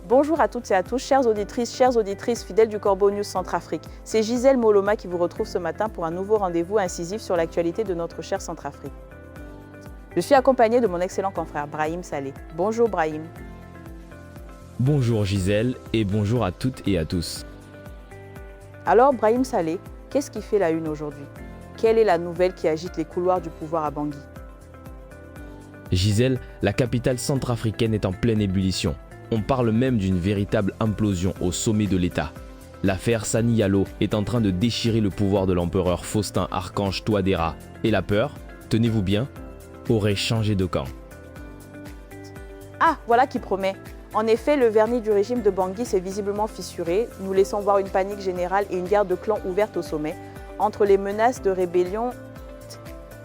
Bonjour à toutes et à tous, chères auditrices fidèles du Corbeau News Centrafrique. C'est Gisèle Moloma qui vous retrouve ce matin pour un nouveau rendez-vous incisif sur l'actualité de notre chère Centrafrique. Je suis accompagnée de mon excellent confrère Brahim Saleh. Bonjour Brahim. Bonjour Gisèle et bonjour à toutes et à tous. Alors Brahim Saleh, qu'est-ce qui fait la une aujourd'hui? Quelle est la nouvelle qui agite les couloirs du pouvoir à Bangui? Gisèle, la capitale centrafricaine est en pleine ébullition. On parle même d'une véritable implosion au sommet de l'État. L'affaire Sani Yalo est en train de déchirer le pouvoir de l'empereur Faustin Archange Touadéra. Et la peur, tenez-vous bien, aurait changé de camp. Ah, voilà qui promet. En effet, le vernis du régime de Bangui s'est visiblement fissuré, nous laissant voir une panique générale et une guerre de clans ouverte au sommet, entre les menaces de rébellion,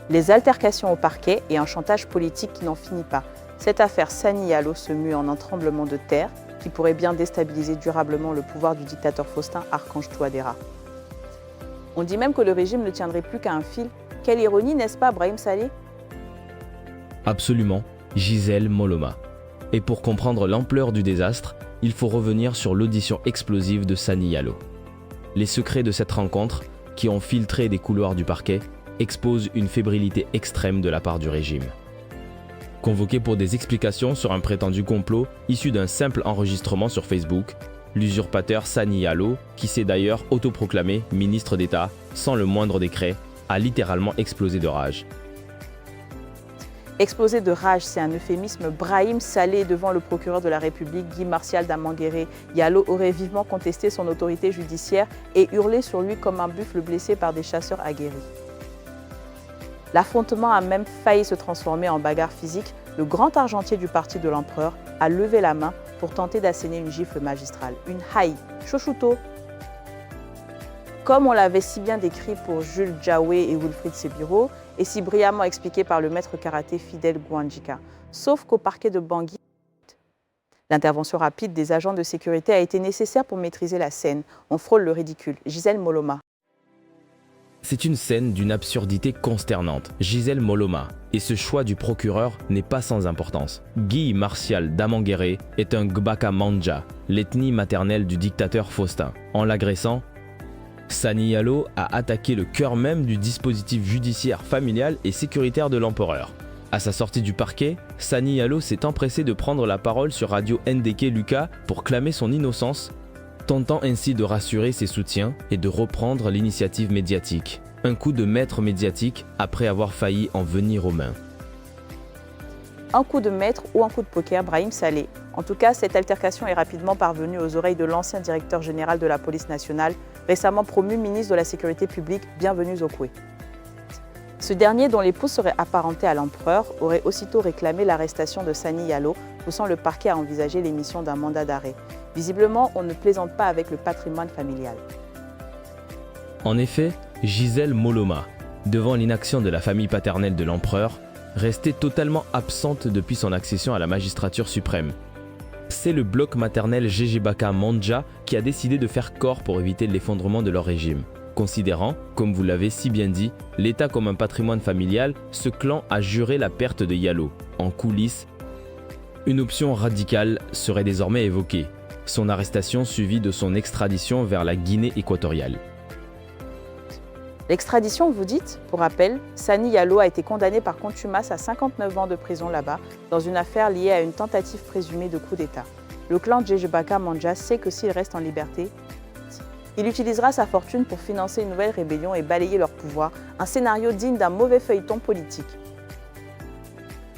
les altercations au parquet et un chantage politique qui n'en finit pas. Cette affaire Sani Yalo se mue en un tremblement de terre qui pourrait bien déstabiliser durablement le pouvoir du dictateur Faustin Archange Touadéra. On dit même que le régime ne tiendrait plus qu'à un fil. Quelle ironie, n'est-ce pas, Brahim Saleh? Absolument, Gisèle Moloma. Et pour comprendre l'ampleur du désastre, il faut revenir sur l'audition explosive de Sani Yalo. Les secrets de cette rencontre, qui ont filtré des couloirs du parquet, exposent une fébrilité extrême de la part du régime. Convoqué pour des explications sur un prétendu complot issu d'un simple enregistrement sur Facebook, l'usurpateur Sani Yalo, qui s'est d'ailleurs autoproclamé ministre d'État sans le moindre décret, a littéralement explosé de rage. Exploser de rage, c'est un euphémisme. Brahim Saleh, devant le procureur de la République, Guy Martial Damanguéré, Yalo aurait vivement contesté son autorité judiciaire et hurlé sur lui comme un buffle blessé par des chasseurs aguerris. L'affrontement a même failli se transformer en bagarre physique. Le grand argentier du parti de l'empereur a levé la main pour tenter d'asséner une gifle magistrale, une haï, Chouchouto. Comme on l'avait si bien décrit pour Jules Jaoué et Wilfried Sebiro, et si brillamment expliqué par le maître karaté Fidel Gouandjika. Sauf qu'au parquet de Bangui, l'intervention rapide des agents de sécurité a été nécessaire pour maîtriser la scène. On frôle le ridicule. Gisèle Moloma. C'est une scène d'une absurdité consternante, Gisèle Moloma, et ce choix du procureur n'est pas sans importance. Guy Martial Damanguéré est un Gbaka Manja, l'ethnie maternelle du dictateur Faustin. En l'agressant, Sani Yalo a attaqué le cœur même du dispositif judiciaire, familial et sécuritaire de l'empereur. À sa sortie du parquet, Sani Yalo s'est empressé de prendre la parole sur Radio NDK Lucas pour clamer son innocence, tentant ainsi de rassurer ses soutiens et de reprendre l'initiative médiatique. Un coup de maître médiatique après avoir failli en venir aux mains. Un coup de maître ou un coup de poker, Brahim Saleh. En tout cas, cette altercation est rapidement parvenue aux oreilles de l'ancien directeur général de la police nationale, récemment promu ministre de la Sécurité publique, Bienvenu Zokwe. Ce dernier, dont l'épouse serait apparentée à l'empereur, aurait aussitôt réclamé l'arrestation de Sani Yalo, poussant le parquet à envisager l'émission d'un mandat d'arrêt. Visiblement, on ne plaisante pas avec le patrimoine familial. En effet, Gisèle Moloma, devant l'inaction de la famille paternelle de l'empereur, restait totalement absente depuis son accession à la magistrature suprême. C'est le bloc maternel Gbaka Manja qui a décidé de faire corps pour éviter l'effondrement de leur régime. Considérant, comme vous l'avez si bien dit, l'État comme un patrimoine familial, ce clan a juré la perte de Yalo. En coulisses, une option radicale serait désormais évoquée, son arrestation suivie de son extradition vers la Guinée équatoriale. L'extradition, vous dites? Pour rappel, Sani Yalo a été condamné par contumace à 59 ans de prison là-bas, dans une affaire liée à une tentative présumée de coup d'État. Le clan Gbaka Manja sait que s'il reste en liberté, il utilisera sa fortune pour financer une nouvelle rébellion et balayer leur pouvoir, un scénario digne d'un mauvais feuilleton politique.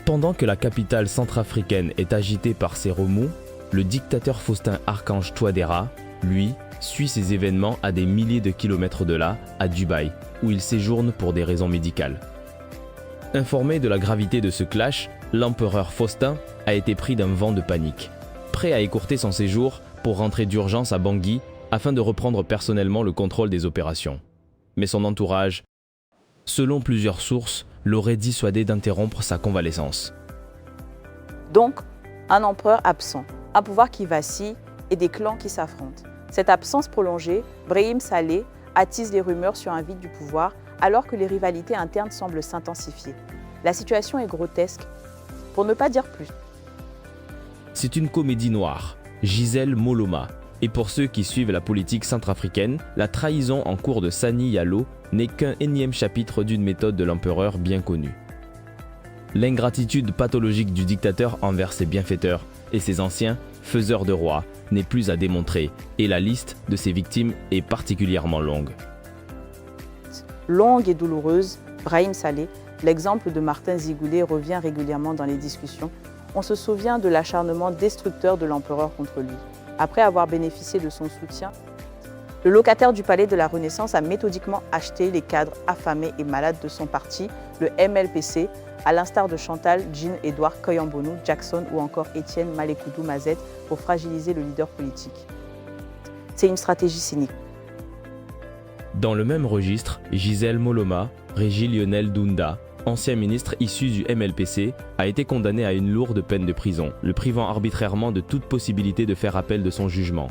Pendant que la capitale centrafricaine est agitée par ces remous, le dictateur Faustin Archange Touadéra, lui, suit ces événements à des milliers de kilomètres de là, à Dubaï, où il séjourne pour des raisons médicales. Informé de la gravité de ce clash, l'empereur Faustin a été pris d'un vent de panique, prêt à écourter son séjour pour rentrer d'urgence à Bangui afin de reprendre personnellement le contrôle des opérations. Mais son entourage, selon plusieurs sources, l'aurait dissuadé d'interrompre sa convalescence. Donc, un empereur absent, un pouvoir qui vacille et des clans qui s'affrontent. Cette absence prolongée, Brahim Saleh attise les rumeurs sur un vide du pouvoir alors que les rivalités internes semblent s'intensifier. La situation est grotesque, pour ne pas dire plus. C'est une comédie noire, Gisèle Moloma. Et pour ceux qui suivent la politique centrafricaine, la trahison en cours de Sani Yalo n'est qu'un énième chapitre d'une méthode de l'empereur bien connue. L'ingratitude pathologique du dictateur envers ses bienfaiteurs et ses anciens faiseurs de rois n'est plus à démontrer et la liste de ses victimes est particulièrement longue. Longue et douloureuse, Brahim Saleh, l'exemple de Martin Zigoulet revient régulièrement dans les discussions. On se souvient de l'acharnement destructeur de l'empereur contre lui. Après avoir bénéficié de son soutien, le locataire du palais de la Renaissance a méthodiquement acheté les cadres affamés et malades de son parti, le MLPC, à l'instar de Chantal, Jean, Edouard Koyambonou, Jackson ou encore Étienne Malekoudou Mazet pour fragiliser le leader politique. C'est une stratégie cynique. Dans le même registre, Gisèle Moloma, Régis Lionel Dunda, ancien ministre issu du MLPC, a été condamné à une lourde peine de prison, le privant arbitrairement de toute possibilité de faire appel de son jugement.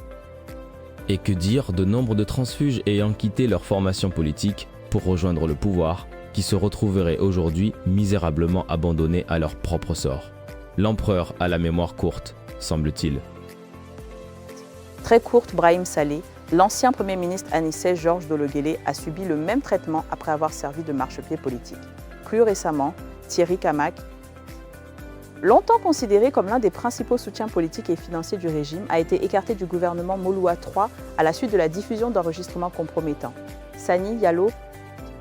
Et que dire de nombre de transfuges ayant quitté leur formation politique pour rejoindre le pouvoir, qui se retrouveraient aujourd'hui misérablement abandonnés à leur propre sort. L'empereur a la mémoire courte, semble-t-il. Très courte, Brahim Saleh, l'ancien Premier ministre anissais Georges Dologuélé a subi le même traitement après avoir servi de marchepied politique. Plus récemment, Thierry Camac, longtemps considéré comme l'un des principaux soutiens politiques et financiers du régime, a été écarté du gouvernement Moloua III à la suite de la diffusion d'enregistrements compromettants. Sani Yalo,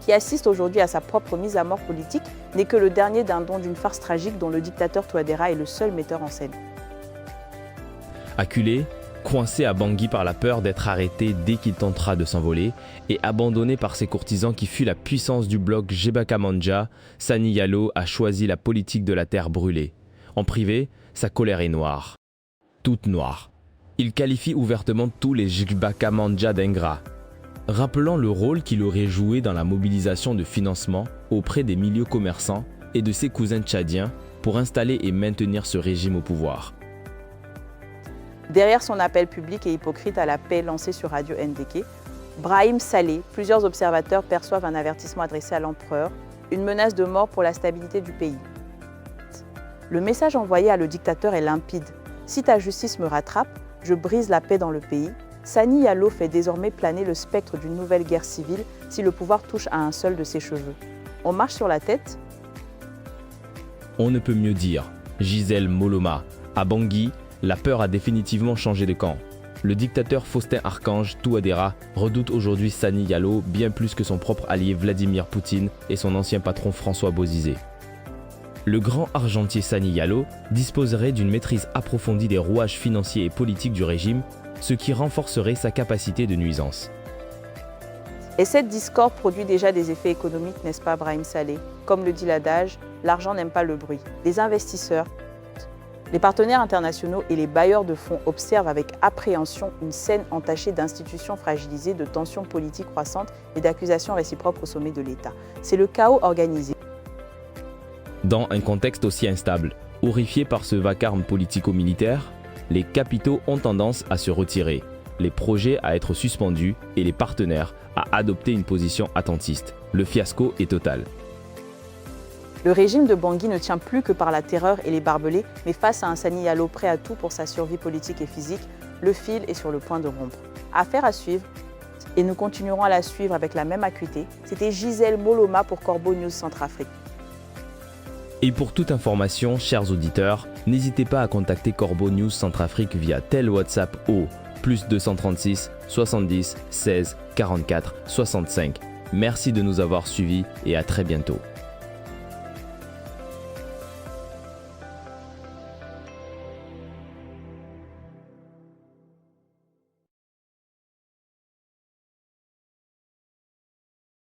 qui assiste aujourd'hui à sa propre mise à mort politique, n'est que le dernier dindon d'une farce tragique dont le dictateur Touadéra est le seul metteur en scène. Acculé, coincé à Bangui par la peur d'être arrêté dès qu'il tentera de s'envoler et abandonné par ses courtisans qui fuient la puissance du bloc Gbaka Manja, Sani Yalo a choisi la politique de la terre brûlée. En privé, sa colère est noire. Toute noire. Il qualifie ouvertement tous les Gbaka Manja d'ingrats, rappelant le rôle qu'il aurait joué dans la mobilisation de financement auprès des milieux commerçants et de ses cousins tchadiens pour installer et maintenir ce régime au pouvoir. Derrière son appel public et hypocrite à la paix lancé sur Radio NDK, Brahim Saleh, plusieurs observateurs perçoivent un avertissement adressé à l'empereur, une menace de mort pour la stabilité du pays. Le message envoyé à le dictateur est limpide. Si ta justice me rattrape, je brise la paix dans le pays. Sani Yalo fait désormais planer le spectre d'une nouvelle guerre civile si le pouvoir touche à un seul de ses cheveux. On marche sur la tête? On ne peut mieux dire. Gisèle Moloma, à Bangui, la peur a définitivement changé de camp. Le dictateur Faustin Archange Touadéra redoute aujourd'hui Sani Yalo bien plus que son propre allié Vladimir Poutine et son ancien patron François Bozizé. Le grand argentier Sani Yalo disposerait d'une maîtrise approfondie des rouages financiers et politiques du régime, ce qui renforcerait sa capacité de nuisance. Et cette discorde produit déjà des effets économiques, n'est-ce pas, Brahim Saleh? Comme le dit l'adage, l'argent n'aime pas le bruit. Les investisseurs, les partenaires internationaux et les bailleurs de fonds observent avec appréhension une scène entachée d'institutions fragilisées, de tensions politiques croissantes et d'accusations réciproques au sommet de l'État. C'est le chaos organisé. Dans un contexte aussi instable, horrifié par ce vacarme politico-militaire, les capitaux ont tendance à se retirer, les projets à être suspendus et les partenaires à adopter une position attentiste. Le fiasco est total. Le régime de Bangui ne tient plus que par la terreur et les barbelés, mais face à un Sani Yalo prêt à tout pour sa survie politique et physique, le fil est sur le point de rompre. Affaire à suivre, et nous continuerons à la suivre avec la même acuité. C'était Gisèle Moloma pour Corbeau News Centrafrique. Et pour toute information, chers auditeurs, n'hésitez pas à contacter Corbeau News Centrafrique via tel WhatsApp au +236 70 16 44 65. Merci de nous avoir suivis et à très bientôt.